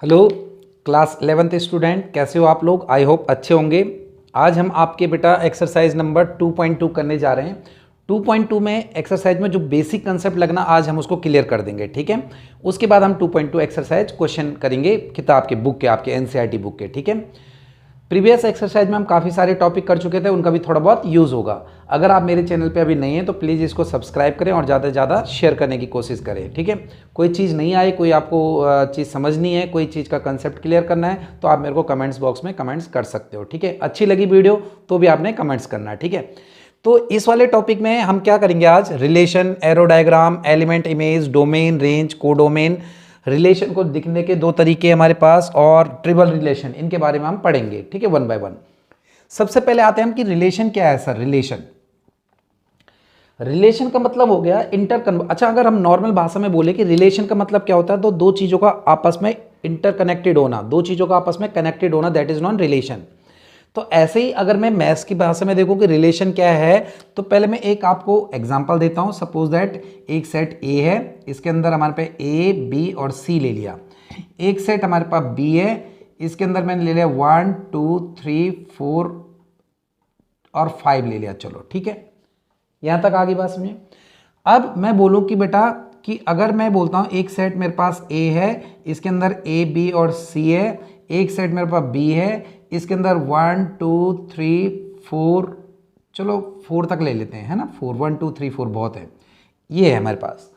Hello class 11th student, कैसे हो आप लोग? आई होप अच्छे होंगे। आज हम आपके बेटा एक्सरसाइज नंबर 2.2 करने जा रहे हैं। 2.2 में एक्सरसाइज में जो बेसिक कंसेप्ट लगना आज हम उसको क्लियर कर देंगे, ठीक है। उसके बाद हम 2.2 एक्सरसाइज क्वेश्चन करेंगे किताब के बुक के, आपके एनसीईआरटी बुक के, ठीक है। प्रीवियस एक्सरसाइज में हम काफ़ी सारे टॉपिक कर चुके थे, उनका भी थोड़ा बहुत यूज़ होगा। अगर आप मेरे चैनल पे अभी नहीं हैं तो प्लीज़ इसको सब्सक्राइब करें और ज़्यादा से ज़्यादा शेयर करने की कोशिश करें, ठीक है। कोई चीज़ नहीं आई, कोई आपको चीज़ समझनी है, कोई चीज़ का कंसेप्ट क्लियर करना है तो आप मेरे को कमेंट्स बॉक्स में कमेंट्स कर सकते हो, ठीक है। अच्छी लगी वीडियो तो भी आपने कमेंट्स करना है, ठीक है। तो इस वाले टॉपिक में हम क्या करेंगे आज? Relation, arrow diagram, element image, domain, range, codomain, relation को दिखने के दो तरीके हमारे पास और ट्रिपल रिलेशन, इनके बारे में हम पढ़ेंगे, ठीक है, वन बाय वन। सबसे पहले आते हैं हम कि रिलेशन क्या है सर। रिलेशन का मतलब हो गया अच्छा, अगर हम नॉर्मल भाषा में बोले कि रिलेशन का मतलब क्या होता है, तो दो चीजों का आपस में इंटरकनेक्टेड होना, दो चीजों का आपस में कनेक्टेड होना, दैट इज नॉन रिलेशन। तो ऐसे ही अगर मैं मैथ्स की भाषा में देखूं कि रिलेशन क्या है, तो पहले मैं एक आपको एग्जांपल देता हूं। सपोज दैट एक सेट ए है, इसके अंदर हमारे पास ए, बी और सी ले लिया। एक सेट हमारे पास बी है, इसके अंदर मैंने ले लिया 1 2 3 4 और 5 ले लिया। चलो ठीक है, यहां तक आ गई बात समझे। अब मैं बोलूं कि बेटा कि अगर मैं बोलता हूं एक सेट मेरे पास ए है, इसके अंदर ए, बी और सी है, एक सेट मेरे पास बी है, इसके अंदर 1 2 3 4, चलो 4 तक ले लेते हैं, है ना। 4 1 2 3 4 बहुत है, ये है हमारे पास।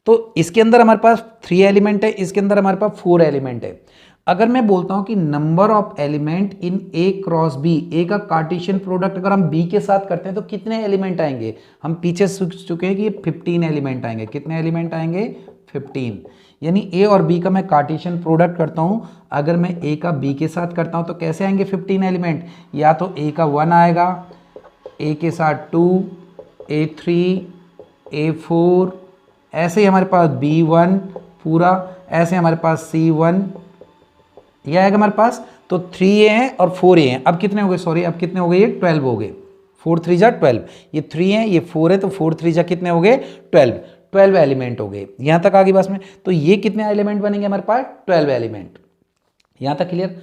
तो इसके अंदर हमारे पास 3 एलिमेंट है, इसके अंदर हमारे पास 4 एलिमेंट है। अगर मैं बोलता हूं कि number of element in A cross B, A का कार्टेशियन प्रोडक्ट अगर हम बी के साथ करते हैं तो कितने एलिमेंट आएंगे? हम पीछे सीख चुके हैं कि 15 एलिमेंट आएंगे। कितने एलिमेंट आएंगे? 15। यानी ए और बी का मैं कार्टेशियन प्रोडक्ट करता हूं, अगर मैं ए का बी के साथ करता हूं तो कैसे आएंगे 15 एलिमेंट? या तो ए का 1 आएगा, ए के साथ 2, A3, A4, ऐसे ही हमारे पास B1 पूरा, ऐसे हमारे पास C1, यह आएगा हमारे पास। तो 3A हैं और 4A हैं। अब कितने हो गए? सॉरी, अब कितने हो गए? ये 12 हो गए। 4 3 जा 12, ये 3 है, ये 4 है, तो 4 3 जा कितने हो गए? 12 एलिमेंट हो गए। यहां तक आ गई बस में। तो ये कितने एलिमेंट बनेंगे हमारे पास? 12 एलिमेंट। यहां तक क्लियर?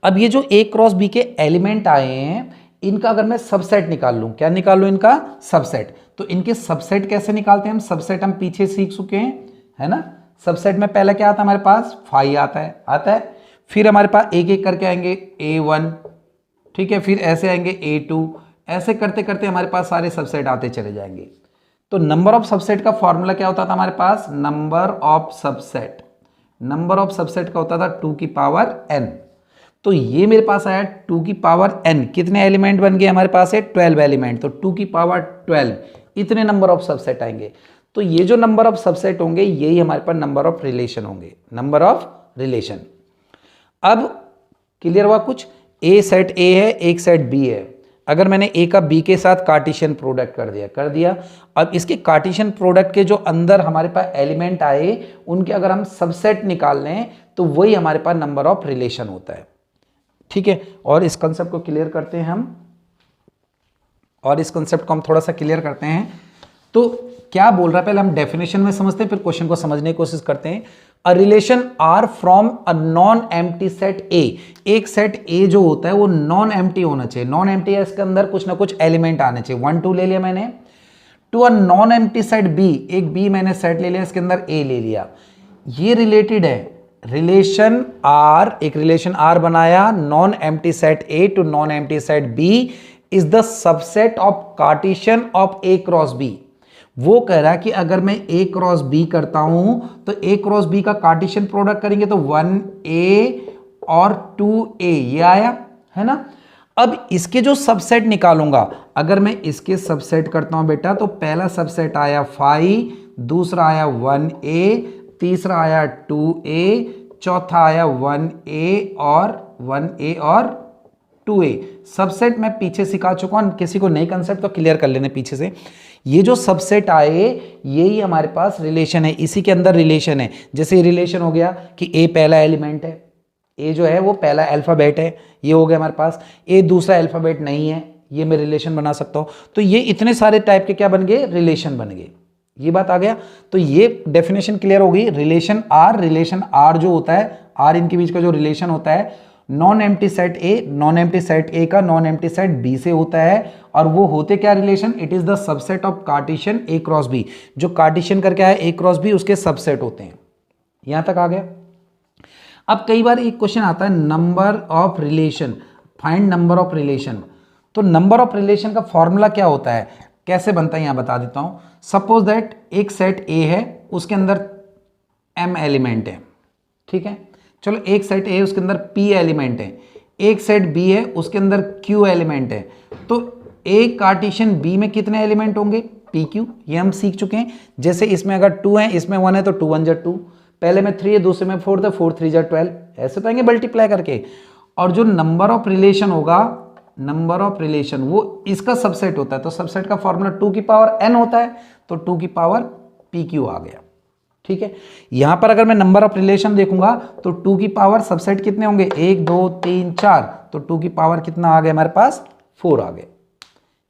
अब ये जो ए क्रॉस बी के एलिमेंट आए हैं, इनका अगर मैं सबसेट निकाल लूं, क्या निकाल लूं? इनका सबसेट। तो इनके सबसेट कैसे निकालते हैं हम? सबसेट हम पीछे सीख चुके हैं, है ना। सबसेट में पहले क्या आता है हमारे पास? 5 आता है। फिर हमारे पास एक एक करके आएंगे A1, ठीक है, फिर ऐसे आएंगे A2, ऐसे करते करते हमारे पास सारे सबसेट आते चले जाएंगे। तो नंबर ऑफ सबसेट का फॉर्मूला क्या होता था हमारे पास? नंबर ऑफ सबसेट का होता था 2 की पावर n। तो ये मेरे पास आया 2 की पावर n। कितने एलिमेंट बन गए हमारे पास है? 12 एलिमेंट। तो 2 की पावर 12, इतने नंबर ऑफ सबसेट आएंगे। तो ये जो नंबर ऑफ सबसेट होंगे, यही हमारे पास नंबर ऑफ रिलेशन होंगे, नंबर ऑफ रिलेशन। अब क्लियर हुआ कुछ? ए सेट ए है, एक सेट बी है। अगर मैंने ए का बी के साथ कार्टेशियन प्रोडक्ट कर दिया। अब इसके कार्टेशियन प्रोडक्ट के जो अंदर हमारे पास एलिमेंट आए, उनके अगर हम सबसेट निकाल लें तो वही हमारे पास नंबर ऑफ रिलेशन होता है, ठीक है। और इस कंसेप्ट को क्लियर करते हैं हम, थोड़ा सा क्लियर करते हैं। तो क्या बोल रहा है, पहले हम डेफिनेशन में समझते हैं, फिर क्वेश्चन को समझने की कोशिश करते हैं। A relation R from a non empty set A. एक सेट ए जो होता है वो नॉन एम्प्टी होना चाहिए। नॉन एम्प्टी है, इसके अंदर कुछ ना कुछ एलिमेंट आने चाहिए। 1 2 ले लिया मैंने। To a non empty set B, एक बी मैंने सेट ले लिया, इसके अंदर ए ले लिया। ये रिलेटेड है रिलेशन आर, एक रिलेशन आर बनाया, non empty set A to non empty set B is the subset of Cartesian of A cross B. वो कह रहा है कि अगर मैं ए क्रॉस बी करता हूं तो ए क्रॉस बी का कार्टेशियन प्रोडक्ट करेंगे तो 1A और 2A, ये आया, है ना। अब इसके जो सबसेट निकालूंगा, अगर मैं इसके सबसेट करता हूं बेटा, तो पहला सबसेट आया 5, दूसरा आया 1A, तीसरा आया 2A, चौथा आया 1A और 2A। सबसेट मैं पीछे सिखा चुका हूं, किसी को नई कंसेप्ट तो क्लियर कर लेने पीछे से। ये जो सबसेट आए, यही हमारे पास रिलेशन है, इसी के अंदर रिलेशन है। जैसे रिलेशन हो गया कि ए पहला एलिमेंट है, ए जो है वो पहला अल्फाबेट है, ये हो गया हमारे पास। ए दूसरा अल्फाबेट नहीं है, ये मैं रिलेशन बना सकता हूं। तो ये इतने सारे टाइप के क्या बन गए? रिलेशन बन गए। ये बात आ गया। तो ये डेफिनेशन क्लियर हो गई। रिलेशन आर जो होता है आर इनके बीच का जो रिलेशन होता है नॉन एम्प्टी सेट ए का नॉन एम्प्टी सेट बी से होता है, और वो होते क्या relation, it is the subset of Cartesian A cross B, जो कार्टेशियन करके आया ए क्रॉस बी उसके सबसेट होते हैं। यहां तक आ गया। अब कई बार एक क्वेश्चन आता है number of relation, find number of relation. तो नंबर ऑफ रिलेशन का फॉर्मूला क्या होता है, कैसे बनता है, यहां बता देता हूं। सपोज दैट एक सेट ए है, उसके अंदर m एलिमेंट है, ठीक है, चलो एक सेट ए उसके अंदर p एलिमेंट है, एक सेट b है उसके अंदर q एलिमेंट है, तो एक कार्टेशियन b में कितने एलिमेंट होंगे, pq, ये हम सीख चुके हैं। जैसे इसमें अगर 2 है, इसमें 1 है, तो 2 1 जा 2, पहले में 3 है, दूसरे में 4 था, 4 3 जा 12, ऐसे पाएंगे मल्टीप्लाई करके। और जो नंबर ऑफ रिलेशन होगा, नंबर ऑफ रिलेशन वो इसका सबसेट होता है, तो सबसेट का फॉर्मूला 2 की पावर n होता है, तो 2 की पावर pq आ गया, ठीक है। यहां पर अगर मैं नंबर ऑफ रिलेशन देखूंगा तो 2 की पावर सबसेट कितने होंगे, 1 2 3 4, तो 2 की पावर कितना आ गया हमारे पास, 4 आ गए।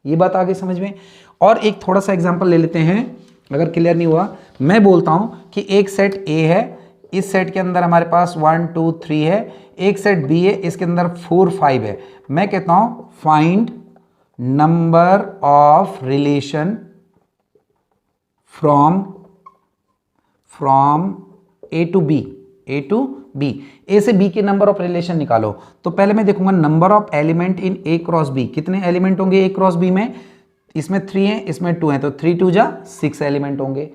ये बात आ गई समझ में। और एक थोड़ा सा एग्जांपल ले लेते हैं, अगर क्लियर नहीं हुआ। मैं बोलता हूं कि एक सेट ए है, इस सेट के अंदर हमारे पास 1 2 3 है, एक सेट बी है, इसके अंदर 4 5 है। मैं कहता हूं find number of relation from A to B, A से बी के नंबर ऑफ रिलेशन निकालो। तो पहले मैं देखूंगा number of element in A cross B, कितने एलिमेंट होंगे ए क्रॉस बी में, इसमें 3 है, इसमें 2 है, तो 3 2 जा 6 एलिमेंट होंगे।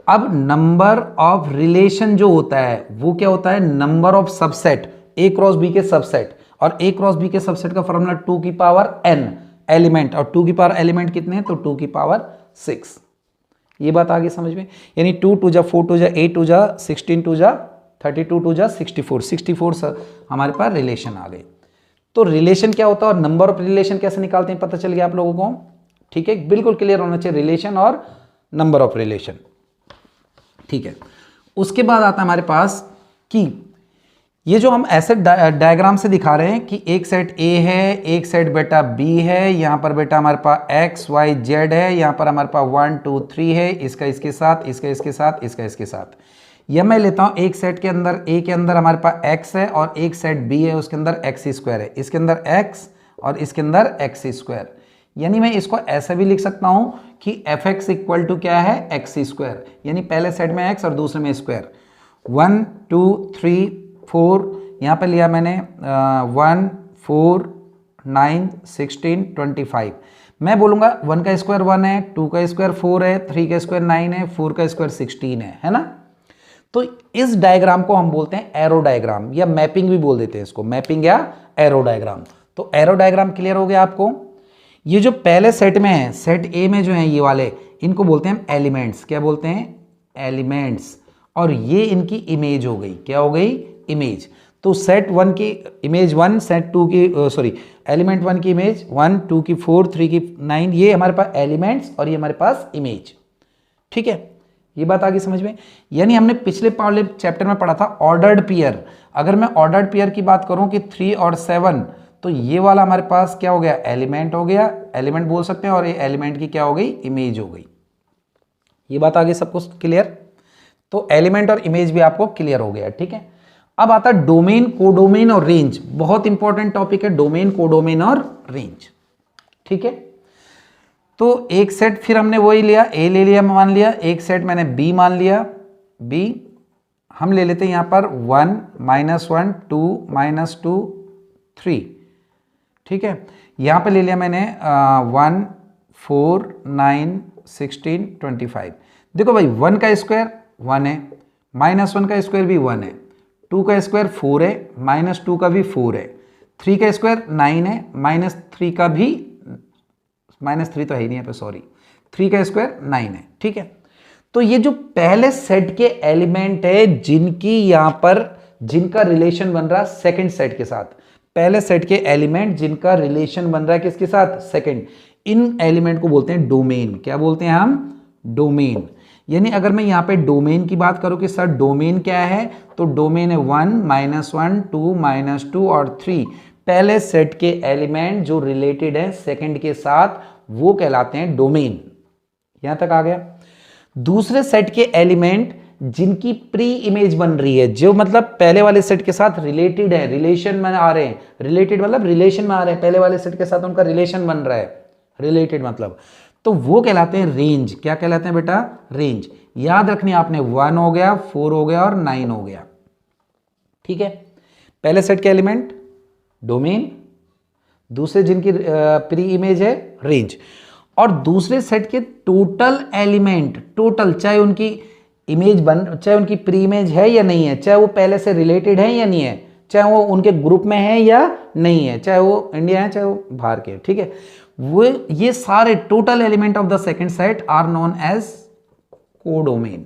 अब नंबर ऑफ रिलेशन जो होता है वो क्या होता है, number of subset, A cross B के सबसेट, और ए क्रॉस बी के सबसेट का फॉर्मूला 2 की पावर n एलिमेंट, और 2 की पावर एलिमेंट कितने हैं, तो 2 की पावर 6। ये बात आ गई समझ में। यानी 2 2 जा 4 2 जा 8 2 जा 16 2 जा 32 2 जा 64 हमारे पास रिलेशन आ गए। तो रिलेशन क्या होता है और नंबर ऑफ रिलेशन कैसे निकालते हैं पता चल गया आप लोगों को, ठीक है, बिल्कुल क्लियर होना चाहिए रिलेशन और नंबर ऑफ रिलेशन, ठीक है। उसके बाद आता है हमारे पास कि ये जो हम ऐसे डायग्राम से दिखा रहे हैं कि एक सेट ए है, एक सेट बेटा बी है, यहाँ पर बेटा हमारे पास एक्स वाई जेड है, यहाँ पर हमारे पास 1 2 3 है, इसका इसके साथ, इसका इसके साथ, इसका इसके साथ। यह मैं लेता हूँ एक सेट के अंदर, ए के अंदर हमारे पास एक्स है, और एक सेट बी है उसके अंदर एक्स स्क्वायर है, इसके अंदर एक्स और इसके अंदर एक्स स्क्वायर। यानी मैं इसको ऐसा भी लिख सकता हूँ कि एफ एक्स इक्वल टू क्या है, एक्स स्क्वायर, यानी पहले सेट में एक्स और दूसरे में स्क्वायर। 1 2 3 4, यहाँ पे लिया मैंने 1 4 9 16 25। मैं बोलूँगा 1 का स्क्वायर 1 है, 2 का स्क्वायर 4 है, 3 का स्क्वायर 9 है, 4 का स्क्वायर 16 है ना। तो इस डायग्राम को हम बोलते हैं एरो डायग्राम, या मैपिंग भी बोल देते हैं इसको, मैपिंग या एरो डायग्राम। तो एरो डायग्राम क्लियर हो गया आपको। ये जो पहले सेट में है, सेट ए में जो है ये वाले, इनको बोलते हैं एलिमेंट्स। क्या बोलते हैं, एलिमेंट्स। और ये इनकी इमेज हो गई, क्या हो गई, इमेज। तो सेट 1 की इमेज 1, सेट 2 की सॉरी एलिमेंट 1 की इमेज 1, 2 की 4, 3 की 9, ये हमारे पास एलिमेंट्स और ये हमारे पास इमेज, ठीक है। ये बात आ गई समझ में। यानी हमने पिछले वाले चैप्टर में पढ़ा था ऑर्डर्ड पेयर। अगर मैं ऑर्डर्ड पेयर की बात करूं कि 3 और 7, तो ये वाला हमारे पास क्या हो गया, एलिमेंट हो गया, एलिमेंट बोल सकते हैं, और ये एलिमेंट की क्या हो गई, इमेज हो गई। ये बात आ गई सबको क्लियर। तो एलिमेंट और इमेज भी आपको क्लियर हो गया, ठीक है। अब आता है डोमेन, कोडोमेन और रेंज। बहुत इंपॉर्टेंट टॉपिक है डोमेन, कोडोमेन और रेंज, ठीक है। तो एक सेट फिर हमने वही लिया, ए ले लिया मान लिया, एक सेट मैंने बी मान लिया, बी हम ले लेते हैं यहाँ पर 1 -1 2 -2 3, ठीक है। यहाँ पे ले लिया मैंने 1 4 9 16 25। देखो भाई 1 का स्क्वायर 1 है, -1 का स्क्वायर भी 1 है, 2 का स्क्वायर 4 है, -2 का भी 4 है, 3 का स्क्वायर 9 है, -3 का भी, -3 तो है ही नहीं यहाँ पे, सॉरी, 3 का स्क्वायर 9 है, ठीक है। तो ये जो पहले सेट के एलिमेंट है जिनकी यहाँ पर, जिनका रिलेशन बन रहा है सेकंड सेट के साथ, पहले सेट के एलिमेंट जिनका रिलेशन बन रहा है किसके साथ, सेकंड, इन एलिमेंट को बोलते हैं डोमेन। क्या बोलते हैं हम, डोमेन। यानी अगर मैं यहाँ पे डोमेन की बात करूँ कि सर डोमेन क्या है, तो डोमेन है 1 -1 2 -2 और 3, पहले सेट के एलिमेंट जो रिलेटेड है सेकंड के साथ, वो कहलाते हैं डोमेन। यहां तक आ गया। दूसरे सेट के एलिमेंट जिनकी प्री इमेज बन रही है, जो मतलब पहले वाले सेट के साथ रिलेटेड है, रिलेशन में आ रहे हैं, रिलेटेड मतलब रिलेशन में आ रहे हैं, पहले वाले सेट के साथ उनका रिलेशन बन रहा है, रिलेटेड मतलब, तो वो कहलाते हैं रेंज। क्या कहलाते हैं बेटा? रेंज। याद रखनी आपने, 1 हो गया, 4 हो गया और 9 हो गया। ठीक है, पहले सेट के एलिमेंट डोमेन, दूसरे जिनकी प्री इमेज है रेंज, और दूसरे सेट के टोटल एलिमेंट, टोटल, चाहे उनकी इमेज चाहे उनकी प्री इमेज है या नहीं है, चाहे वो पहले से रिलेटेड है या नहीं है, चाहे वो उनके ग्रुप में है या नहीं है, चाहे वो इंडिया है चाहे वो बाहर के। ठीक है, वो ये सारे total element of the second set are known as codomain.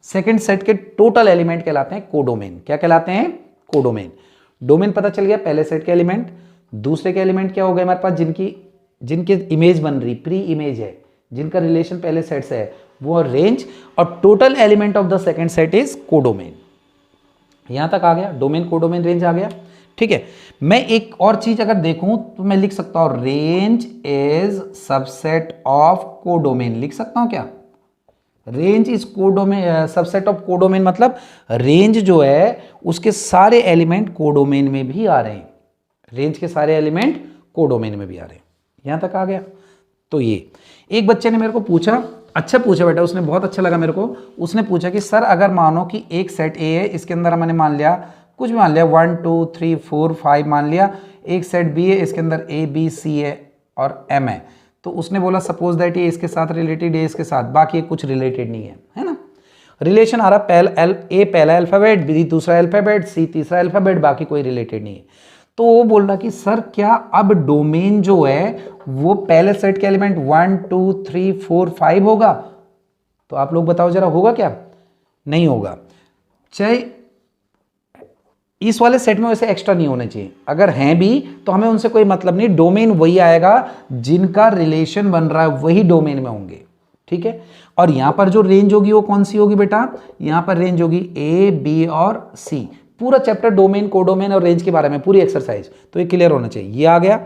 Second set के टोटल एलिमेंट कहलाते हैं कोडोमेन। क्या कहलाते हैं? कोडोमेन। डोमेन पता चल गया, पहले सेट के एलिमेंट। दूसरे के एलिमेंट क्या हो गए हमारे पास? जिनकी इमेज बन रही, प्री इमेज है, जिनका रिलेशन पहले सेट से है, वो रेंज। और total element of the second set is codomain. यहां तक आ गया, डोमेन, कोडोमेन, रेंज आ गया। ठीक है, मैं एक और चीज अगर देखूं तो मैं लिख सकता हूं range is subset of codomain. लिख सकता हूं क्या? Range is codomain, subset of codomain, मतलब रेंज जो है उसके सारे एलिमेंट कोडोमेन में भी आ रहे हैं। रेंज के सारे एलिमेंट कोडोमेन में भी आ रहे हैं। यहां तक आ गया। तो ये एक बच्चे ने मेरे को पूछा, अच्छा पूछा बेटा, उसने बहुत अच्छा लगा मेरे को। उसने पूछा कि सर अगर मानो कि एक सेट ए है, इसके अंदर मैंने मान लिया कुछ भी, मान लिया 1 2 3 4 5 मान लिया। एक सेट बी है, इसके अंदर ए बी सी है और एम है। तो उसने बोला सपोज दैट ये इसके साथ रिलेटेड, ए इसके साथ, बाकी कुछ रिलेटेड नहीं है ना। रिलेशन आ रहा, ए पहला अल्फाबेट, बी दूसरा अल्फाबेट, सी तीसरा अल्फाबेट, बाकी कोई रिलेटेड नहीं है। तो वो बोल रहा कि सर क्या अब डोमेन जो है वो पहले सेट के एलिमेंट 1 2 3 4 5 होगा? तो आप लोग बताओ जरा, होगा क्या? नहीं होगा। चाहे इस वाले सेट में वैसे एक्स्ट्रा नहीं होने चाहिए, अगर हैं भी तो हमें उनसे कोई मतलब नहीं। डोमेन वही आएगा जिनका रिलेशन बन रहा है, वही डोमेन में होंगे। ठीक है, और यहां पर जो रेंज होगी वो कौन सी होगी बेटा? यहां पर रेंज होगी ए बी और सी। पूरा चैप्टर डोमेन, कोडोमेन और रेंज के बारे में, पूरी एक्सरसाइज, तो ये क्लियर होना चाहिए। ये आ गया।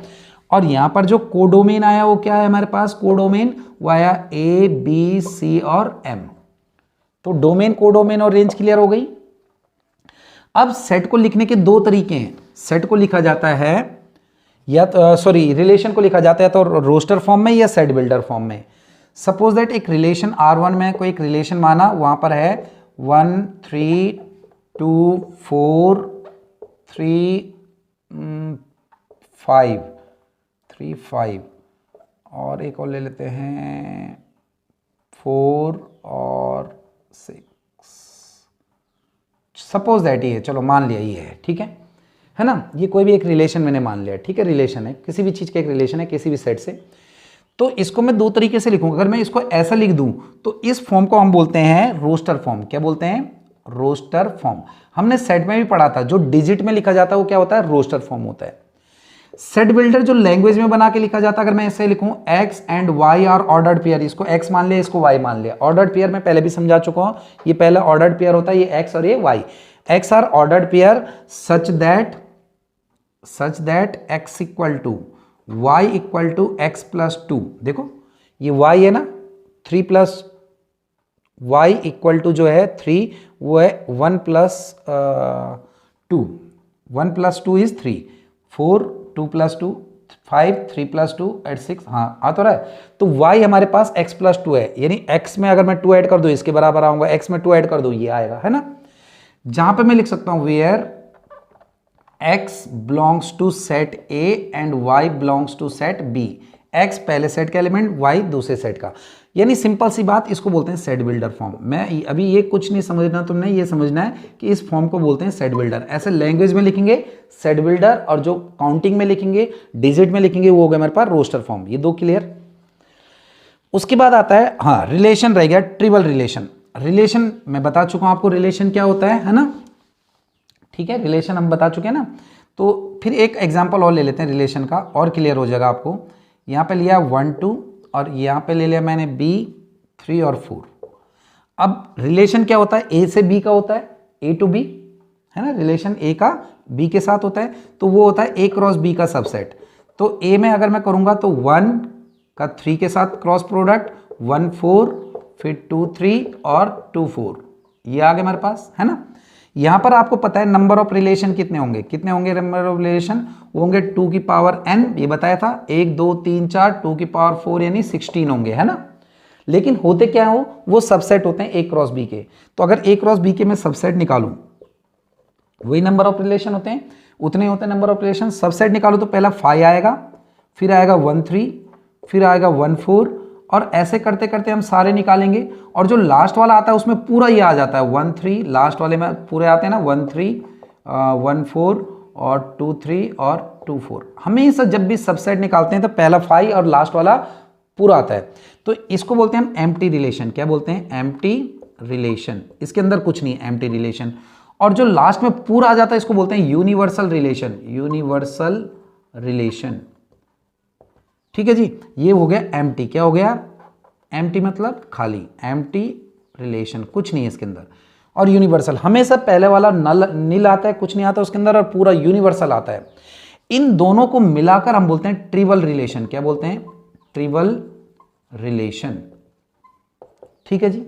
और यहां पर जो कोडोमेन आया वो क्या है हमारे पास? कोडोमेन वो आया ए बी सी और एम। तो डोमेन, कोडोमेन और रेंज क्लियर हो गई। अब सेट को लिखने के दो तरीके हैं। सेट को लिखा जाता है या रिलेशन को लिखा जाता है तो रोस्टर फॉर्म में या सेट बिल्डर फॉर्म में। सपोज दैट एक रिलेशन R1 में कोई एक रिलेशन माना, वहां पर है 1 3 2 4 3 5 3 5 और एक और ले लेते हैं 4 और 6। सपोज दैट ये है, चलो मान लिया ये है, ठीक है ना। ये कोई भी एक रिलेशन मैंने मान लिया, ठीक है, रिलेशन है, किसी भी चीज़ का एक रिलेशन है किसी भी सेट से। तो इसको मैं दो तरीके से लिखूंगा। अगर मैं इसको ऐसा लिख दूं तो इस फॉर्म को हम बोलते हैं रोस्टर फॉर्म। क्या बोलते हैं? Roster form. हमने सेट में भी पढ़ा था, जो डिजिट में लिखा जाता है वो क्या होता है? रोस्टर फॉर्म होता है। सेट बिल्डर जो लैंग्वेज में बना के लिखा जाता है, अगर मैं ऐसे लिखूं x and y are ordered pair, इसको x मान लिया इसको y मान लिया। ऑर्डर्ड पेयर मैं पहले भी समझा चुका हूं, ये पहला ऑर्डर्ड पेयर होता है, ये x और ये y। x are ordered pair such that x equal to y equal to x plus 2। देखो ये y है ना, 3 प्लस y इक्वल टू जो है 3, वो है 1 plus 2। 1 plus 2 is 3, 4 2 plus 2 5 3 plus 2 at 6। हाँ आ तो रहा है। तो y हमारे पास x प्लस 2 है, यानी x में अगर मैं 2 ऐड कर दूं इसके बराबर आऊंगा, x में 2 ऐड कर दूं ये आएगा, है ना। जहां पे मैं लिख सकता हूं where x belongs to set A and y belongs to set B। x पहले सेट का एलिमेंट, y दूसरे सेट का, यानी सिंपल सी बात, इसको बोलते हैं सेट बिल्डर फॉर्म। मैं अभी ये कुछ नहीं समझना, तुमने ये समझना है कि इस फॉर्म को बोलते हैं सेट बिल्डर। ऐसे लैंग्वेज में लिखेंगे सेट बिल्डर, और जो काउंटिंग में लिखेंगे, डिजिट में लिखेंगे, वो हो गया मेरे पास रोस्टर फॉर्म। ये दो क्लियर। उसके बाद आता है, हाँ, रिलेशन रह गया, ट्रिपल रिलेशन। रिलेशन मैं बता चुका हूं आपको रिलेशन क्या होता है ना, ठीक है, रिलेशन हम बता चुके हैं ना। तो फिर एक एग्जांपल और ले लेते हैं रिलेशन का, और क्लियर हो जाएगा आपको। यहाँ पे लिया 1 2 और यहाँ पे ले लिया मैंने B 3 और 4। अब रिलेशन क्या होता है? A से B का होता है, A टू B, है ना। रिलेशन A का B के साथ होता है, तो वो होता है A क्रॉस B का सबसेट। तो A में अगर मैं करूँगा तो 1 का 3 के साथ क्रॉस प्रोडक्ट, 1 4 फिर 2 3 और 2 4, ये आ गए हमारे पास, है ना। यहां पर आपको पता है नंबर ऑफ रिलेशन कितने होंगे, कितने होंगे नंबर ऑफ रिलेशन, वो होंगे 2 की पावर n, ये बताया था 1 2 3 4, 2 की पावर 4 यानी 16 होंगे, है ना। लेकिन होते क्या हो, वो सबसेट होते हैं A क्रॉस B के। तो अगर A क्रॉस B के मैं सबसेट निकालूं, वही नंबर ऑफ रिलेशन होते हैं, उतने होते हैं नंबर ऑफ रिलेशन। सबसेट निकालो तो पहला 5 आएगा, फिर आएगा 1 3, फिर आएगा 1 4, और ऐसे करते करते हम सारे निकालेंगे। और जो लास्ट वाला आता है उसमें पूरा ये आ जाता है 1 3, लास्ट वाले में पूरे आते हैं ना 1 3 1 4 और 2 3 और 2 4। हमेशा जब भी सबसेट निकालते हैं तो पहला 5 और लास्ट वाला पूरा आता है। तो इसको बोलते हैं हम एम्प्टी रिलेशन। क्या बोलते हैं? Empty relation. इसके अंदर कुछ नहीं है, एम्प्टी रिलेशन। और जो लास्ट में पूरा आ जाता है इसको बोलते हैं यूनिवर्सल रिलेशन। यूनिवर्सल रिलेशन, ठीक है जी। ये हो गया एम्प्टी। क्या हो गया? एम्प्टी मतलब खाली, एम्प्टी रिलेशन, कुछ नहीं है इसके अंदर। और यूनिवर्सल, हमेशा पहले वाला नील आता है, कुछ नहीं आता उसके अंदर, और पूरा यूनिवर्सल आता है। इन दोनों को मिलाकर हम बोलते हैं ट्रिवल रिलेशन। क्या बोलते हैं? ट्रिवल रिलेशन, ठीक है जी।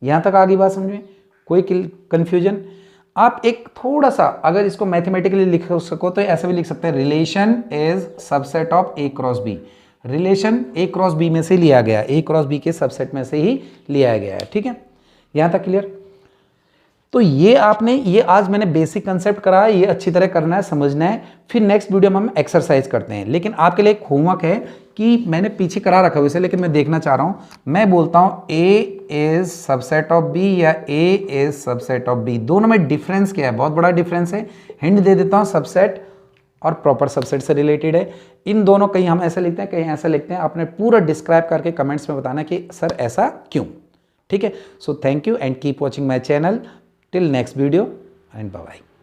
यहां तक आ गई बात समझ में? कोई कंफ्यूजन? आप एक थोड़ा सा अगर इसको मैथमेटिकली लिख सको तो ऐसा भी लिख सकते हैं, relation is subset of A cross B. Relation A cross B में से लिया गया, ए क्रॉस बी के सबसेट में से ही लिया गया है, ठीक है। यहां तक क्लियर? तो ये आपने, ये आज मैंने बेसिक कंसेप्ट कराया, ये अच्छी तरह करना है, समझना है। फिर नेक्स्ट वीडियो में हम एक्सरसाइज करते हैं। लेकिन आपके लिए एक होमवर्क है कि मैंने पीछे करा रखा है वैसे, लेकिन मैं देखना चाह रहा हूं। मैं बोलता हूं ए इज सबसेट ऑफ बी या ए इज सबसेट ऑफ बी, दोनों में डिफरेंस क्या है? बहुत बड़ा डिफरेंस है। हिंट दे देता हूं, सबसेट और प्रॉपर सबसेट से रिलेटेड है। इन दोनों, कहीं हम ऐसे लिखते हैं, कहीं ऐसा लिखते हैं। आपने पूरा डिस्क्राइब करके कमेंट्स में बताना कि सर ऐसा क्यों, ठीक है। So thank you and keep watching my channel. Till next video and bye bye.